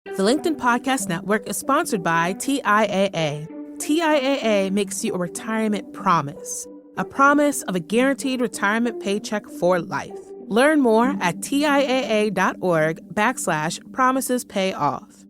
The LinkedIn Podcast Network is sponsored by TIAA. TIAA makes you a retirement promise, a promise of a guaranteed retirement paycheck for life. Learn more at TIAA.org/promises pay off.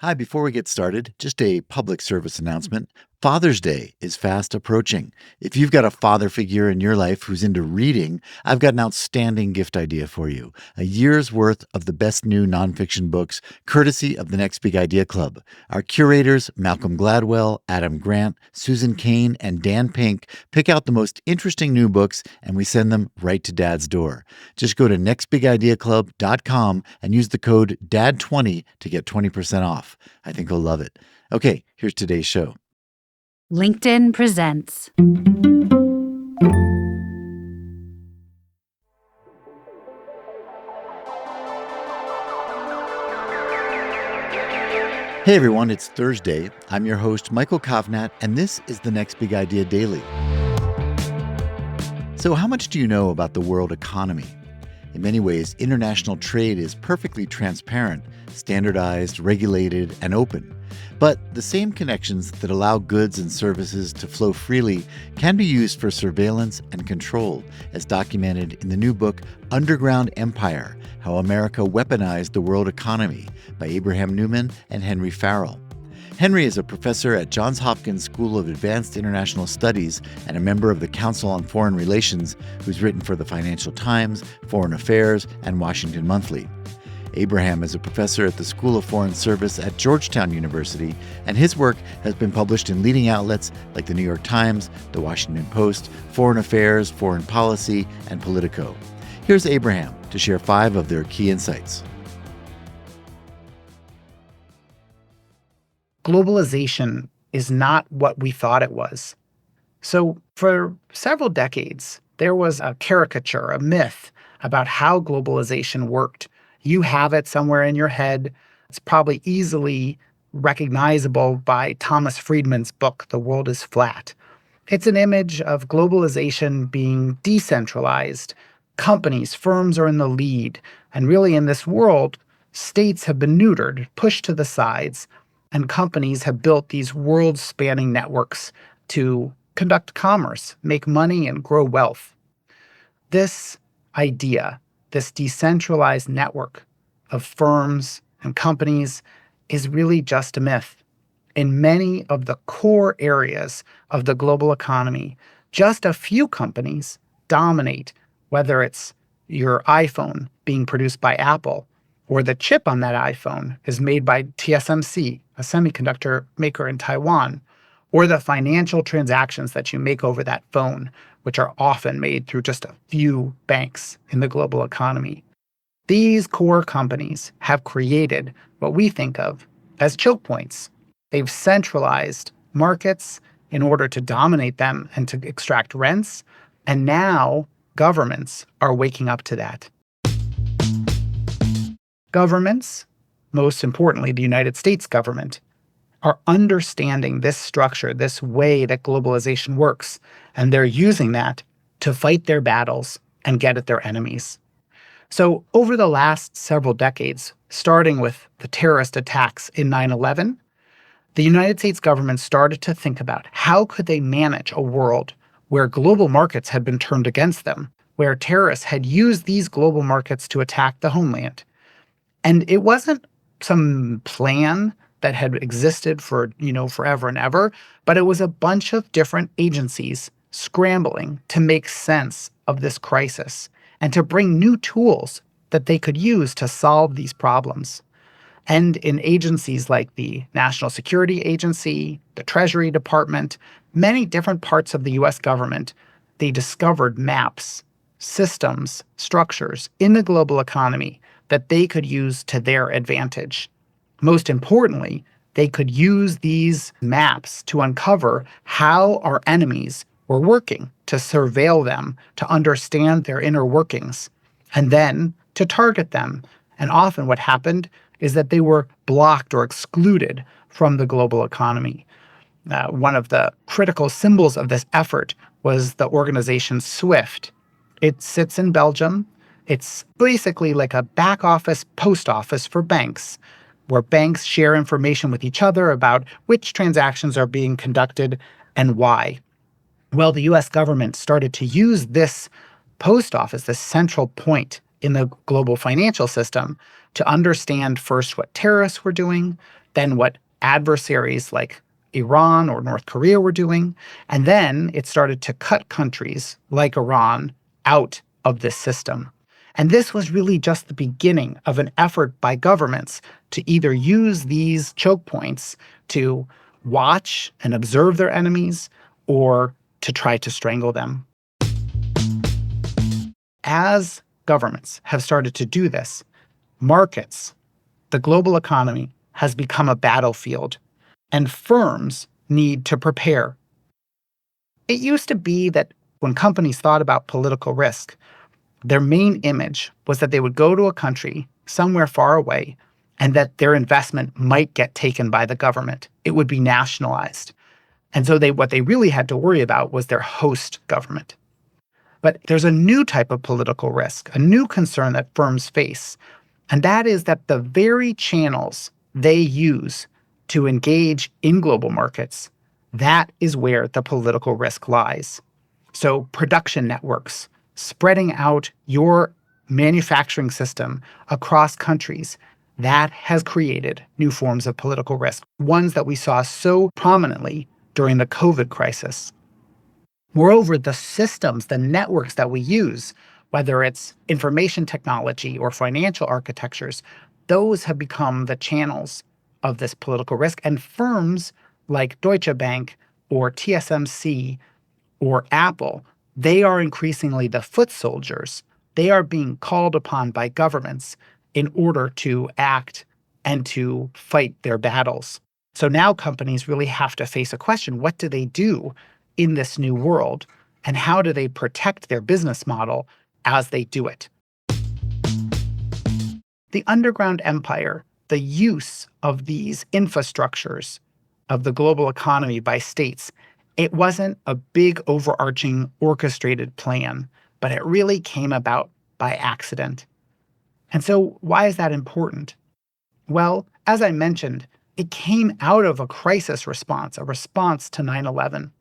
Hi, before we get started, just a public service announcement. Father's Day is fast approaching. If you've got a father figure in your life who's into reading, I've got an outstanding gift idea for you. A year's worth of the best new nonfiction books, courtesy of the Next Big Idea Club. Our curators, Malcolm Gladwell, Adam Grant, Susan Cain, and Dan Pink, pick out the most interesting new books, and we send them right to Dad's door. Just go to nextbigideaclub.com and use the code DAD20 to get 20% off. I think you'll love it. Okay, here's today's show. LinkedIn presents. Hey everyone, it's Thursday. I'm your host, Michael Kovnat, and this is the Next Big Idea Daily. So how much do you know about the world economy? In many ways, international trade is perfectly transparent, standardized, regulated, and open. But the same connections that allow goods and services to flow freely can be used for surveillance and control, as documented in the new book, Underground Empire: How America Weaponized the World Economy by Abraham Newman and Henry Farrell. Henry is a professor at Johns Hopkins School of Advanced International Studies and a member of the Council on Foreign Relations, who's written for the Financial Times, Foreign Affairs, and Washington Monthly. Abraham is a professor at the School of Foreign Service at Georgetown University, and his work has been published in leading outlets like the New York Times, the Washington Post, Foreign Affairs, Foreign Policy, and Politico. Here's Abraham to share 5 of their key insights. Globalization is not what we thought it was. So for several decades, there was a caricature, a myth about how globalization worked. You have it somewhere in your head. It's probably easily recognizable by Thomas Friedman's book, The World is Flat. It's an image of globalization being decentralized. Companies, firms are in the lead. And really in this world, states have been neutered, pushed to the sides, and companies have built these world-spanning networks to conduct commerce, make money, and grow wealth. This idea, this decentralized network of firms and companies, is really just a myth. In many of the core areas of the global economy, just a few companies dominate, whether it's your iPhone being produced by Apple, or the chip on that iPhone is made by TSMC, a semiconductor maker in Taiwan, or the financial transactions that you make over that phone, which are often made through just a few banks in the global economy. These core companies have created what we think of as choke points. They've centralized markets in order to dominate them and to extract rents, and now governments are waking up to that. Governments, most importantly the United States government, are understanding this structure, this way that globalization works, and they're using that to fight their battles and get at their enemies. So over the last several decades, starting with the terrorist attacks in 9/11, the United States government started to think about how could they manage a world where global markets had been turned against them, where terrorists had used these global markets to attack the homeland. And it wasn't some plan that had existed for, forever and ever, but it was a bunch of different agencies scrambling to make sense of this crisis and to bring new tools that they could use to solve these problems. And in agencies like the National Security Agency, the Treasury Department, many different parts of the US government, they discovered maps, systems, structures in the global economy that they could use to their advantage. Most importantly, they could use these maps to uncover how our enemies were working, to surveil them, to understand their inner workings, and then to target them. And often what happened is that they were blocked or excluded from the global economy. One of the critical symbols of this effort was the organization SWIFT. It sits in Belgium. It's basically like a back office post office for banks. where banks share information with each other about which transactions are being conducted and why. Well, the US government started to use this post office, this central point in the global financial system, to understand first what terrorists were doing, then what adversaries like Iran or North Korea were doing, and then it started to cut countries like Iran out of this system. And this was really just the beginning of an effort by governments to either use these choke points to watch and observe their enemies or to try to strangle them. As governments have started to do this, markets, the global economy, has become a battlefield, and firms need to prepare. It used to be that when companies thought about political risk, their main image was that they would go to a country somewhere far away and that their investment might get taken by the government. It would be nationalized. And so what they really had to worry about was their host government. But there's a new type of political risk, a new concern that firms face, and that is that the very channels they use to engage in global markets, that is where the political risk lies. So production networks, spreading out your manufacturing system across countries, that has created new forms of political risk, ones that we saw so prominently during the COVID crisis. Moreover, the systems, the networks that we use, whether it's information technology or financial architectures, those have become the channels of this political risk. And firms like Deutsche Bank or TSMC or Apple, they are increasingly the foot soldiers. They are being called upon by governments in order to act and to fight their battles. So now companies really have to face a question: what do they do in this new world, and how do they protect their business model as they do it? The underground empire, the use of these infrastructures of the global economy by states, it wasn't a big overarching orchestrated plan, but it really came about by accident. And so why is that important? Well, as I mentioned, it came out of a crisis response, a response to 9/11.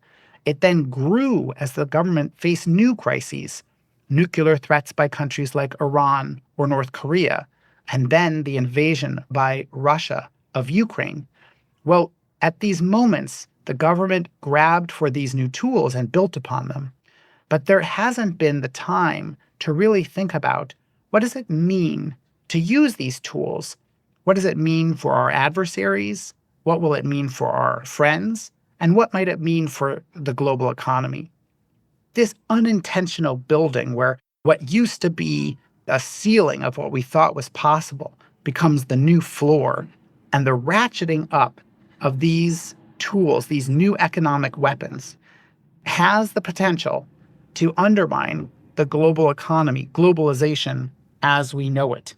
It then grew as the government faced new crises, nuclear threats by countries like Iran or North Korea, and then the invasion by Russia of Ukraine. Well, at these moments, the government grabbed for these new tools and built upon them. But there hasn't been the time to really think about, what does it mean to use these tools? What does it mean for our adversaries? What will it mean for our friends? And what might it mean for the global economy? This unintentional building where what used to be a ceiling of what we thought was possible becomes the new floor, and the ratcheting up of these tools, these new economic weapons, has the potential to undermine the global economy, globalization as we know it.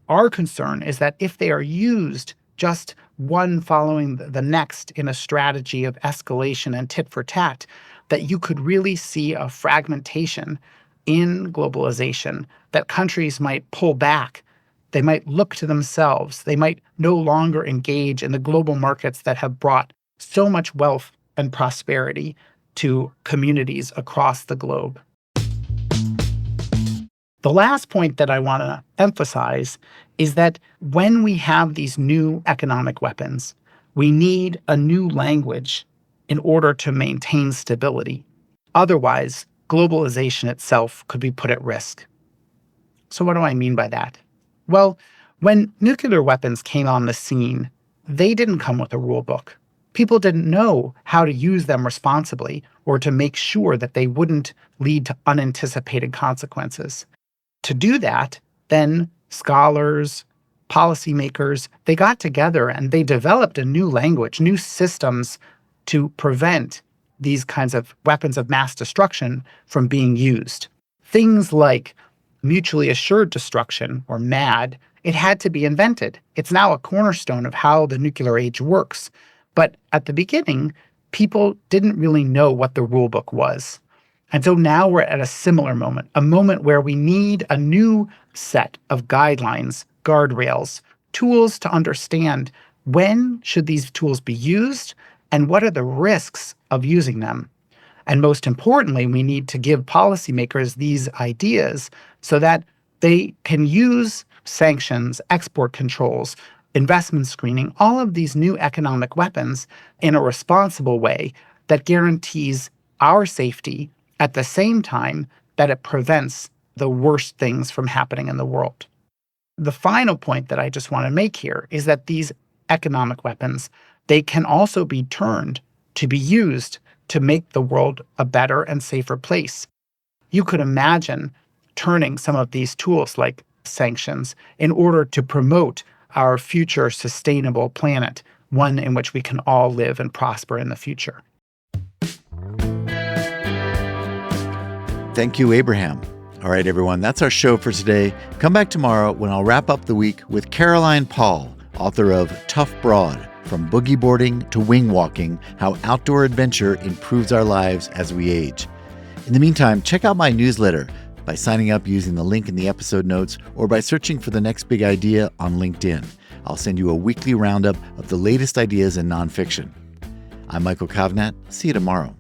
Our concern is that if they are used just one following the next in a strategy of escalation and tit for tat, that you could really see a fragmentation in globalization, that countries might pull back. They might look to themselves. They might no longer engage in the global markets that have brought so much wealth and prosperity to communities across the globe. The last point that I want to emphasize is that when we have these new economic weapons, we need a new language in order to maintain stability. Otherwise, globalization itself could be put at risk. So what do I mean by that? Well, when nuclear weapons came on the scene, they didn't come with a rule book. People didn't know how to use them responsibly or to make sure that they wouldn't lead to unanticipated consequences. To do that, then scholars, policymakers, they got together and they developed a new language, new systems to prevent these kinds of weapons of mass destruction from being used. Things like mutually assured destruction, or MAD, it had to be invented. It's now a cornerstone of how the nuclear age works. But at the beginning, people didn't really know what the rule book was. And so now we're at a similar moment, a moment where we need a new set of guidelines, guardrails, tools to understand when should these tools be used and what are the risks of using them. And most importantly, we need to give policymakers these ideas so that they can use sanctions, export controls, investment screening, all of these new economic weapons in a responsible way that guarantees our safety at the same time that it prevents the worst things from happening in the world. The final point that I just want to make here is that these economic weapons, they can also be turned to be used to make the world a better and safer place. You could imagine turning some of these tools like sanctions in order to promote our future sustainable planet, one in which we can all live and prosper in the future. Thank you, Abraham. All right, everyone, that's our show for today. Come back tomorrow when I'll wrap up the week with Caroline Paul, author of Tough Broad, From Boogie Boarding to Wing Walking, How Outdoor Adventure Improves Our Lives as We Age. In the meantime, check out my newsletter by signing up using the link in the episode notes or by searching for The Next Big Idea on LinkedIn. I'll send you a weekly roundup of the latest ideas in nonfiction. I'm Michael Kovnat. See you tomorrow.